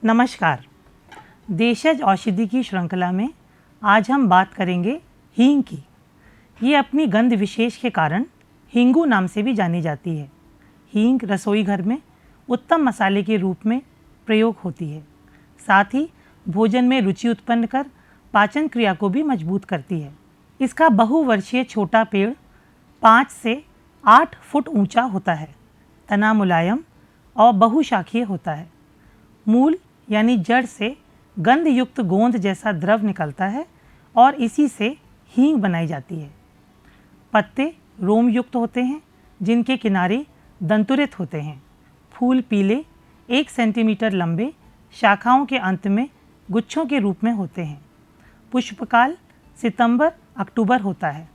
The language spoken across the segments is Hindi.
नमस्कार। देशज औषधि की श्रृंखला में आज हम बात करेंगे हींग की। ये अपनी गंध विशेष के कारण हिंगू नाम से भी जानी जाती है। हींग रसोई घर में उत्तम मसाले के रूप में प्रयोग होती है। साथ ही भोजन में रुचि उत्पन्न कर पाचन क्रिया को भी मजबूत करती है। इसका बहुवर्षीय छोटा पेड़ 5 से 8 फुट ऊंचा होता है। तना मुलायम और बहुशाखीय होता है। मूल यानी जड़ से गंध युक्त गोंद जैसा द्रव निकलता है और इसी से हींग बनाई जाती है। पत्ते रोम युक्त होते हैं जिनके किनारे दंतुरित होते हैं। फूल पीले 1 सेंटीमीटर लंबे शाखाओं के अंत में गुच्छों के रूप में होते हैं। पुष्पकाल सितंबर अक्टूबर होता है।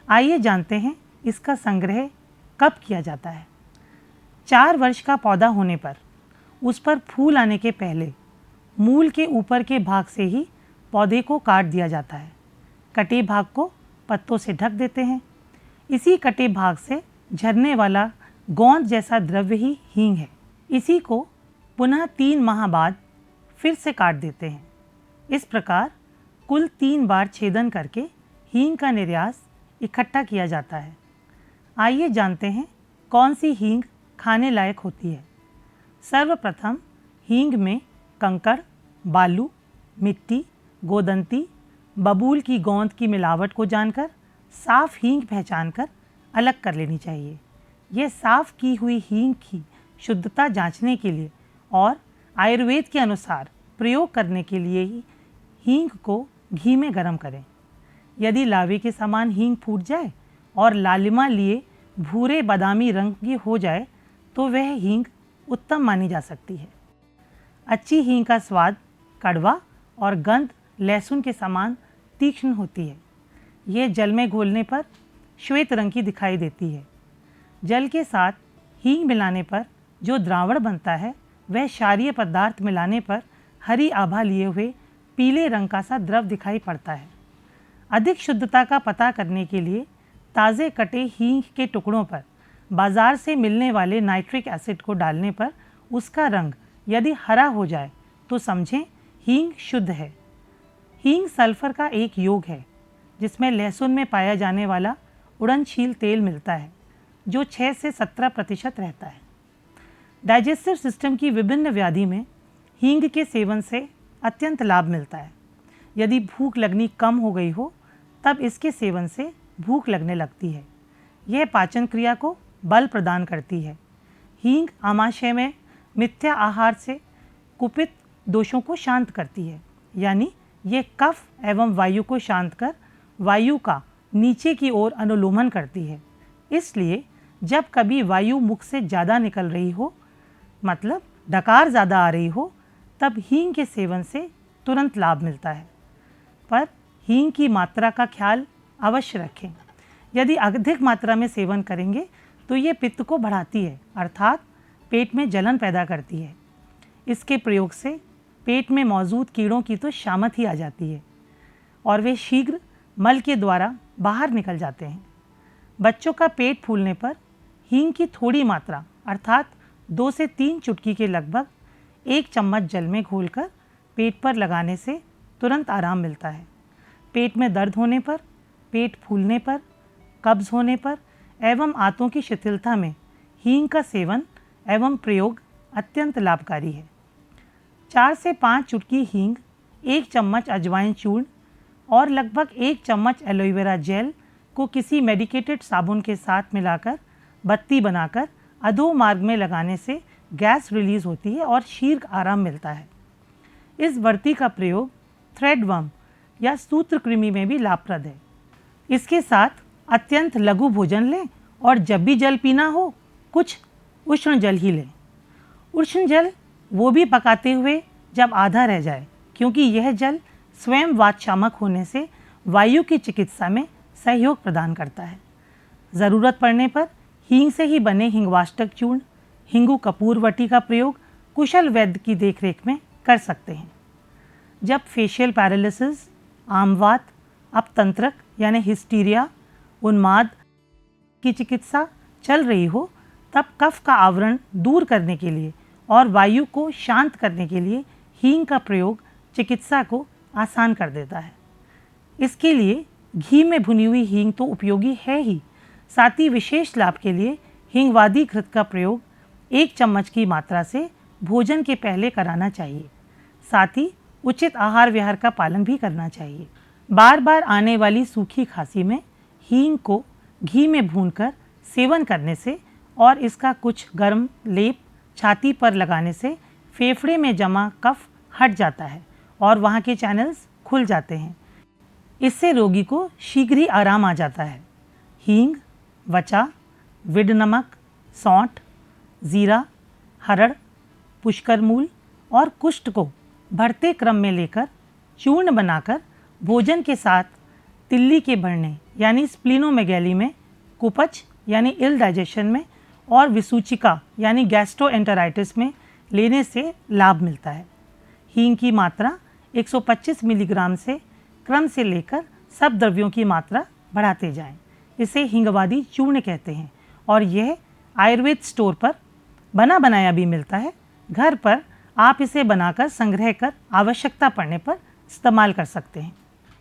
आइए जानते हैं इसका संग्रह कब किया जाता है। 4 वर्ष का पौधा होने पर उस पर फूल आने के पहले मूल के ऊपर के भाग से ही पौधे को काट दिया जाता है। कटे भाग को पत्तों से ढक देते हैं। इसी कटे भाग से झरने वाला गोंद जैसा द्रव्य ही हींग है। इसी को पुनः 3 माह बाद फिर से काट देते हैं। इस प्रकार कुल 3 बार छेदन करके हींग का निर्यास इकट्ठा किया जाता है। आइए जानते हैं कौन सी हींग खाने लायक होती है। सर्वप्रथम हींग में कंकड़, बालू, मिट्टी, गोदंती, बबूल की गोंद की मिलावट को जानकर साफ हींग पहचानकर अलग कर लेनी चाहिए। यह साफ की हुई हींग की शुद्धता जांचने के लिए और आयुर्वेद के अनुसार प्रयोग करने के लिए ही हींग को घी में गर्म करें। यदि लावे के समान हींग फूट जाए और लालिमा लिए भूरे बादामी रंग की हो जाए तो वह हींग उत्तम मानी जा सकती है। अच्छी हींग का स्वाद कड़वा और गंध लहसुन के समान तीक्ष्ण होती है। यह जल में घोलने पर श्वेत रंग की दिखाई देती है। जल के साथ हींग मिलाने पर जो द्रावण बनता है वह क्षारीय पदार्थ मिलाने पर हरी आभा लिए हुए पीले रंग का सा द्रव दिखाई पड़ता है। अधिक शुद्धता का पता करने के लिए ताज़े कटे हींग के टुकड़ों पर बाजार से मिलने वाले नाइट्रिक एसिड को डालने पर उसका रंग यदि हरा हो जाए तो समझें हींग शुद्ध है। हींग सल्फर का एक योग है जिसमें लहसुन में पाया जाने वाला उड़नशील तेल मिलता है जो 6 से 17% रहता है। डाइजेस्टिव सिस्टम की विभिन्न व्याधि में हींग के सेवन से अत्यंत लाभ मिलता है। यदि भूख लगनी कम हो गई हो तब इसके सेवन से भूख लगने लगती है। यह पाचन क्रिया को बल प्रदान करती है। हींग आमाशय में मिथ्या आहार से कुपित दोषों को शांत करती है, यानी ये कफ एवं वायु को शांत कर वायु का नीचे की ओर अनुलोमन करती है। इसलिए जब कभी वायु मुख से ज़्यादा निकल रही हो, मतलब डकार ज़्यादा आ रही हो, तब हींग के सेवन से तुरंत लाभ मिलता है। पर हींग की मात्रा का ख्याल अवश्य रखें। यदि अधिक मात्रा में सेवन करेंगे तो ये पित्त को बढ़ाती है, अर्थात पेट में जलन पैदा करती है। इसके प्रयोग से पेट में मौजूद कीड़ों की तो शामत ही आ जाती है और वे शीघ्र मल के द्वारा बाहर निकल जाते हैं। बच्चों का पेट फूलने पर हींग की थोड़ी मात्रा अर्थात 2 से 3 चुटकी के लगभग 1 चम्मच जल में घोलकर पेट पर लगाने से तुरंत आराम मिलता है। पेट में दर्द होने पर, पेट फूलने पर, कब्ज होने पर एवं आंतों की शिथिलता में हींग का सेवन एवं प्रयोग अत्यंत लाभकारी है। 4 से 5 चुटकी हींग, 1 चम्मच अजवाइन चूर्ण और लगभग 1 चम्मच एलोवेरा जेल को किसी मेडिकेटेड साबुन के साथ मिलाकर बत्ती बनाकर अधो मार्ग में लगाने से गैस रिलीज होती है और शीघ्र आराम मिलता है। इस वर्ती का प्रयोग थ्रेडवर्म या सूत्रकृमि में भी लाभप्रद है। इसके साथ अत्यंत लघु भोजन लें और जब भी जल पीना हो कुछ उष्ण जल ही लें। उष्ण जल वो भी पकाते हुए जब आधा रह जाए, क्योंकि यह जल स्वयं वातशामक होने से वायु की चिकित्सा में सहयोग प्रदान करता है। ज़रूरत पड़ने पर हींग से ही बने हिंगवाष्टक चूर्ण, हिंगू कपूर वटी का प्रयोग कुशल वैद्य की देखरेख में कर सकते हैं। जब फेशियल पैरालिसिस, आमवात, अपतंत्रक यानी हिस्टीरिया, उन्माद की चिकित्सा चल रही हो, तब कफ का आवरण दूर करने के लिए और वायु को शांत करने के लिए हींग का प्रयोग चिकित्सा को आसान कर देता है। इसके लिए घी में भुनी हुई हींग तो उपयोगी है ही, साथ ही विशेष लाभ के लिए हींगवादी घृत का प्रयोग 1 चम्मच की मात्रा से भोजन के पहले कराना चाहिए। साथ ही उचित आहार विहार का पालन भी करना चाहिए। बार बार आने वाली सूखी खांसी में हींग को घी में भूनकर सेवन करने से और इसका कुछ गर्म लेप छाती पर लगाने से फेफड़े में जमा कफ हट जाता है और वहाँ के चैनल्स खुल जाते हैं। इससे रोगी को शीघ्र ही आराम आ जाता है। हींग, वचा, विड नमक, सौंठ, जीरा, हरड़, पुष्कर मूल और कुष्ठ को बढ़ते क्रम में लेकर चूर्ण बनाकर भोजन के साथ तिल्ली के बढ़ने यानी स्प्लीनोमेगैली में, कुपच यानी इल डाइजेशन में और विसूचिका यानी गैस्ट्रोएंटेराइटिस में लेने से लाभ मिलता है। हींग की मात्रा 125 मिलीग्राम से क्रम से लेकर सब द्रव्यों की मात्रा बढ़ाते जाएं। इसे हींगवादी चूर्ण कहते हैं और यह आयुर्वेद स्टोर पर बना बनाया भी मिलता है। घर पर आप इसे बनाकर संग्रह कर आवश्यकता पड़ने पर इस्तेमाल कर सकते हैं।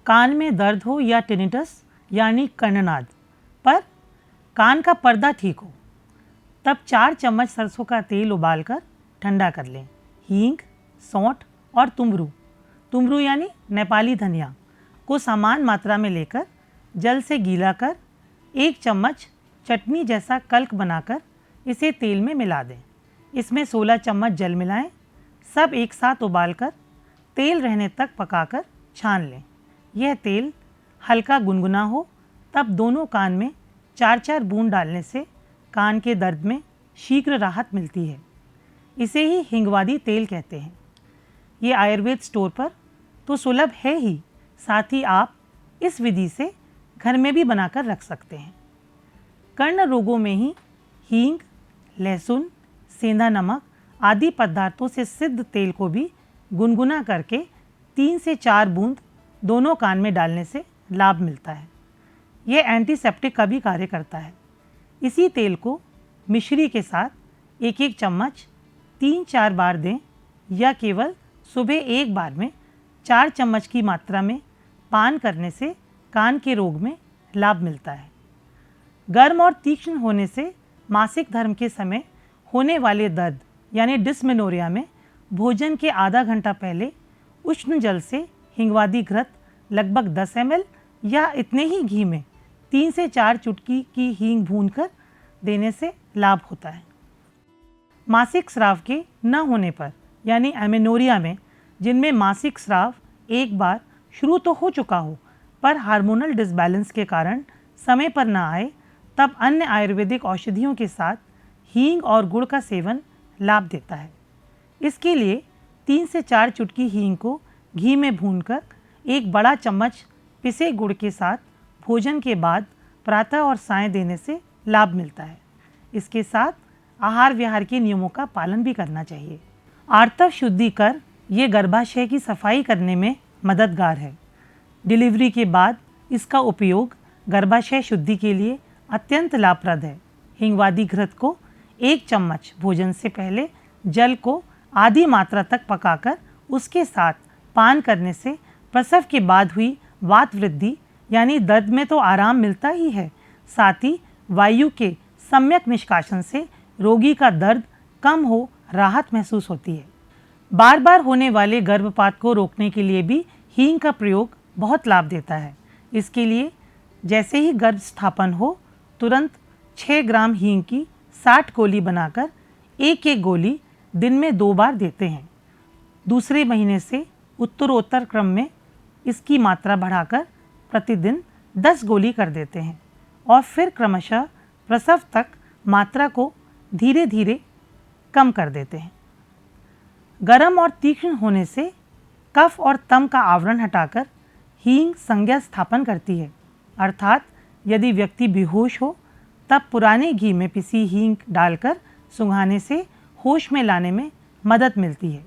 कान में दर्द हो या टिनिटस यानी कर्णनाद पर कान का पर्दा ठीक हो, तब 4 चम्मच सरसों का तेल उबालकर ठंडा कर लें। हींग, सौंठ और तुमरू यानी नेपाली धनिया को समान मात्रा में लेकर जल से गीला कर 1 चम्मच चटनी जैसा कल्क बनाकर इसे तेल में मिला दें। इसमें 16 चम्मच जल मिलाएं। सब एक साथ उबालकर तेल रहने तक पकाकर छान लें। यह तेल हल्का गुनगुना हो तब दोनों कान में 4-4 बूंद डालने से कान के दर्द में शीघ्र राहत मिलती है। इसे ही हींगवादी तेल कहते हैं। ये आयुर्वेद स्टोर पर तो सुलभ है ही, साथ ही आप इस विधि से घर में भी बनाकर रख सकते हैं। कर्ण रोगों में ही हींग, लहसुन, सेंधा नमक आदि पदार्थों से सिद्ध तेल को भी गुनगुना करके 3 से 4 बूंद दोनों कान में डालने से लाभ मिलता है। यह एंटीसेप्टिक का भी कार्य करता है। इसी तेल को मिश्री के साथ 1-1 चम्मच 3-4 बार दें या केवल सुबह एक बार में 4 चम्मच की मात्रा में पान करने से कान के रोग में लाभ मिलता है। गर्म और तीक्ष्ण होने से मासिक धर्म के समय होने वाले दर्द यानी डिस्मेनोरिया में भोजन के आधा घंटा पहले उष्ण जल से हींगवादी घृत लगभग 10 ml या इतने ही घी में 3 से 4 चुटकी की हींग भूनकर देने से लाभ होता है। मासिक स्राव के न होने पर यानी एमेनोरिया में, जिनमें मासिक स्राव एक बार शुरू तो हो चुका हो पर हार्मोनल डिसबैलेंस के कारण समय पर न आए, तब अन्य आयुर्वेदिक औषधियों के साथ हींग और गुड़ का सेवन लाभ देता है। इसके लिए 3 से 4 चुटकी हींग को घी में भूनकर 1 बड़ा चम्मच पिसे गुड़ के साथ भोजन के बाद प्रातः और सायं देने से लाभ मिलता है। इसके साथ आहार विहार के नियमों का पालन भी करना चाहिए। आर्तव शुद्धि कर ये गर्भाशय की सफाई करने में मददगार है। डिलीवरी के बाद इसका उपयोग गर्भाशय शुद्धि के लिए अत्यंत लाभप्रद है। हींगवादी घृत को 1 चम्मच भोजन से पहले जल को आधी मात्रा तक पकाकर उसके साथ पान करने से प्रसव के बाद हुई वात वृद्धि यानी दर्द में तो आराम मिलता ही है, साथ ही वायु के सम्यक निष्कासन से रोगी का दर्द कम हो राहत महसूस होती है। बार बार होने वाले गर्भपात को रोकने के लिए भी हींग का प्रयोग बहुत लाभ देता है। इसके लिए जैसे ही गर्भ स्थापन हो तुरंत 6 ग्राम हींग की 60 गोली बनाकर 1-1 गोली दिन में 2 बार देते हैं। दूसरे महीने से उत्तरोत्तर क्रम में इसकी मात्रा बढ़ाकर प्रतिदिन 10 गोली कर देते हैं और फिर क्रमशः प्रसव तक मात्रा को धीरे धीरे कम कर देते हैं। गर्म और तीक्ष्ण होने से कफ और तम का आवरण हटाकर हींग संज्ञा स्थापन करती है, अर्थात यदि व्यक्ति बेहोश हो तब पुराने घी में पिसी हींग डालकर सुंघाने से होश में लाने में मदद मिलती है।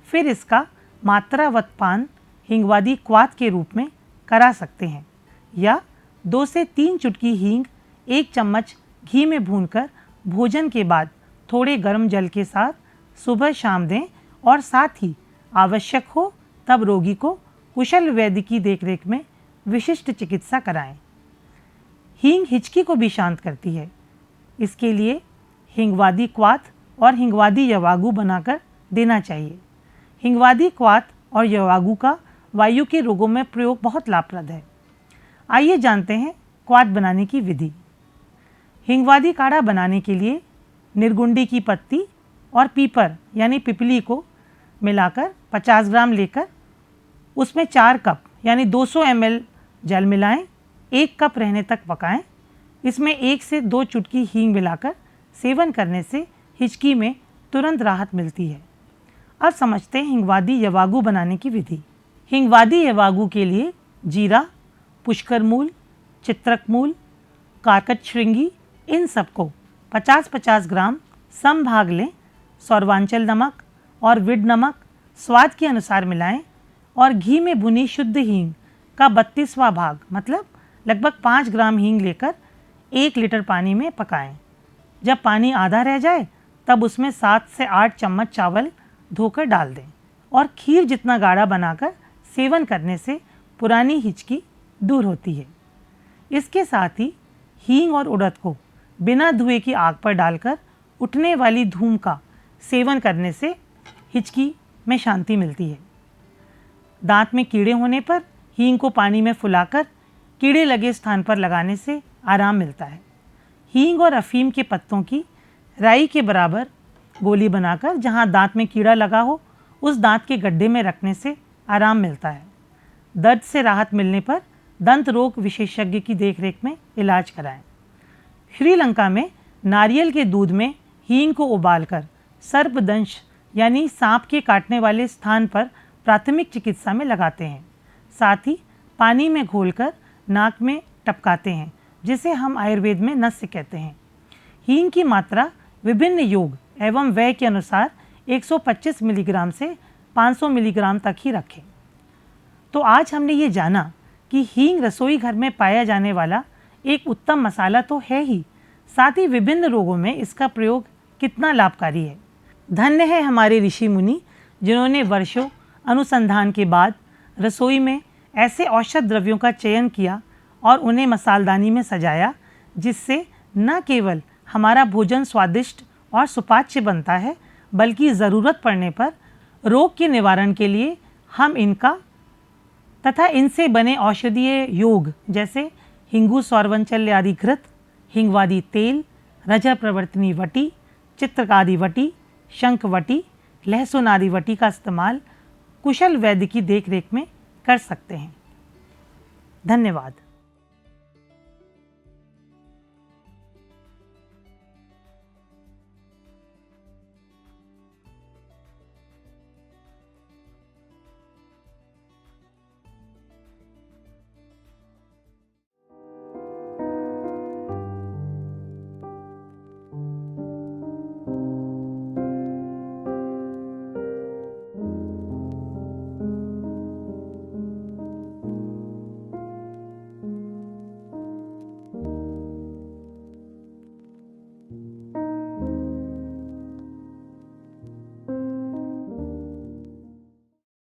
फिर इसका मात्रावत पान हींगवादी क्वाथ के रूप में करा सकते हैं या 2 से 3 चुटकी हींग 1 चम्मच घी में भूनकर भोजन के बाद थोड़े गर्म जल के साथ सुबह शाम दें और साथ ही आवश्यक हो तब रोगी को कुशल वैद्य की देखरेख में विशिष्ट चिकित्सा कराएं। हींग हिचकी को भी शांत करती है। इसके लिए हिंगवादी क्वाथ और हिंगवादी यवागु बनाकर देना चाहिए। हिंगवादी क्वाथ और यवागु का वायु के रोगों में प्रयोग बहुत लाभप्रद है। आइए जानते हैं क्वाथ बनाने की विधि। हिंगवादी काढ़ा बनाने के लिए निर्गुंडी की पत्ती और पीपर यानी पिपली को मिलाकर 50 ग्राम लेकर उसमें 4 कप यानी 200 ml जल मिलाएं, 1 कप रहने तक पकाएं। इसमें 1 से 2 चुटकी हींग मिलाकर सेवन करने से हिचकी में तुरंत राहत मिलती है। अब समझते हैं हिंगवादी यवागु बनाने की विधि। हिंगवादी यवागु के लिए जीरा, पुष्कर मूल, चित्रक मूल, कारकट श्रृंगी इन सबको 50-50 ग्राम समभाग लें। सौरवांचल नमक और विड नमक स्वाद के अनुसार मिलाएं और घी में भुनी शुद्ध हींग का 32वां भाग मतलब लगभग 5 ग्राम हींग लेकर 1 लीटर पानी में पकाएं। जब पानी आधा रह जाए तब उसमें 7 से 8 चम्मच चावल धोकर डाल दें और खीर जितना गाढ़ा बनाकर सेवन करने से पुरानी हिचकी दूर होती है। इसके साथ ही हींग और उड़द को बिना धुए की आग पर डालकर उठने वाली धूम का सेवन करने से हिचकी में शांति मिलती है। दांत में कीड़े होने पर हींग को पानी में फुलाकर कीड़े लगे स्थान पर लगाने से आराम मिलता है। हींग और अफीम के पत्तों की राई के बराबर गोली बनाकर जहां दांत में कीड़ा लगा हो उस दांत के गड्ढे में रखने से आराम मिलता है। दर्द से राहत मिलने पर दंत रोग विशेषज्ञ की देखरेख में इलाज कराएं। श्रीलंका में नारियल के दूध में हींग को उबालकर सर्पदंश यानी सांप के काटने वाले स्थान पर प्राथमिक चिकित्सा में लगाते हैं। साथ ही पानी में घोलकर नाक में टपकाते हैं जिसे हम आयुर्वेद में नस्य कहते हैं। हींग की मात्रा विभिन्न योग एवं व्यय के अनुसार 125 मिलीग्राम से 500 मिलीग्राम तक ही रखें। तो आज हमने ये जाना कि हींग रसोई घर में पाया जाने वाला एक उत्तम मसाला तो है ही, साथ ही विभिन्न रोगों में इसका प्रयोग कितना लाभकारी है। धन्य है हमारे ऋषि मुनि जिन्होंने वर्षों अनुसंधान के बाद रसोई में ऐसे औषध द्रव्यों का चयन किया और उन्हें मसालदानी में सजाया जिससे न केवल हमारा भोजन स्वादिष्ट और सुपाच्य बनता है बल्कि ज़रूरत पड़ने पर रोग के निवारण के लिए हम इनका तथा इनसे बने औषधीय योग जैसे हिंगू सौरवंचल्य आदि घृत, हिंगवादी तेल, रजह प्रवर्तनी वटी, चित्रकादि वटी, शंख वटी, लहसुन आदि वटी का इस्तेमाल कुशल वैद्य की देखरेख में कर सकते हैं। धन्यवाद।